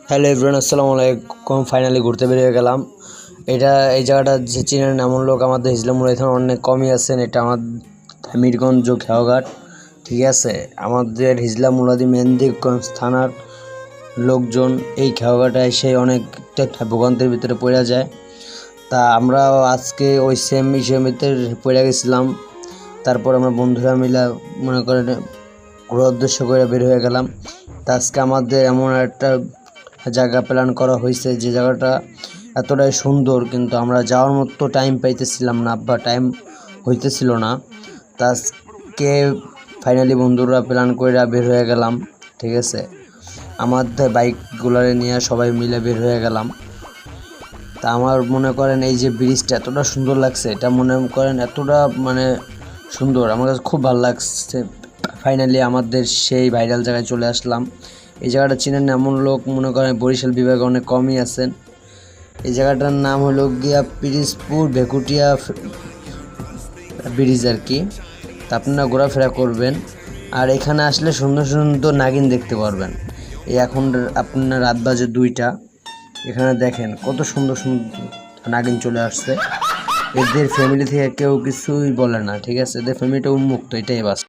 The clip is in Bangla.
হ্যালো এভরিওয়ান, আসসালামু আলাইকুম। ফাইনালি ঘুরতে বেরিয়ে গেলাম। এই জায়গাটা যে চিনেন এমন লোক আমাদের হিজলামুড়া এখানে অনেক কমই আছেন। এটা আমার মিরগঞ্জ খেয়াঘাট, ঠিক আছে। আমাদের হিজলামুড়াদি মেহেন্দিগঞ্জ থানার লোকজন এই খেয়াঘাটে এসে অনেকটা ভোগান্তির ভিতরে পড়ে যায়। তা আমরা আজকে ওই সেম ইসের ভিতরে পড়ে গেছিলাম। তারপর আমরা বন্ধুরা মিলে মনে করেন ঘোরার উদ্দেশ্য করে বের হয়ে গেলাম। তা আজকে আমাদের এমন একটা জায়গা প্ল্যান করা হয়েছে যে জায়গাটা এতটাই সুন্দর, কিন্তু আমরা যাওয়ার মতো টাইম পাইতেছিলাম না বা টাইম হইতেছিল না। তা আজকে ফাইনালি বন্ধুরা প্ল্যান করে বের হয়ে গেলাম, ঠিক আছে। আমাদের বাইকগুলারে নিয়ে সবাই মিলে বের হয়ে গেলাম। তা আমার মনে করেন এই যে ব্রিজটা এতটা সুন্দর লাগছে, এটা মনে করেন এতটা সুন্দর, আমার কাছে খুব ভালো লাগছে। ফাইনালি আমাদের সেই ভাইরাল জায়গায় চলে আসলাম। এই জায়গাটা চিনেন এমন লোক মনে করেন বরিশাল বিভাগে অনেক কমই আছেন। এই জায়গাটার নাম হলো গিয়া পিরিজপুর ভেকুটিয়া ব্রিজ আর কি। তা আপনারা ঘোরাফেরা করবেন, আর এখানে আসলে সুন্দর সুন্দর নাগিন দেখতে পারবেন। এই এখন আপনার রাত বাজে 2টা, এখানে দেখেন কত সুন্দর সুন্দর নাগিন চলে আসছে। এদের ফ্যামিলি থেকে কেউ কিছুই বলে না, ঠিক আছে। এদের ফ্যামিলিটা উন্মুক্ত, এটাই বাস।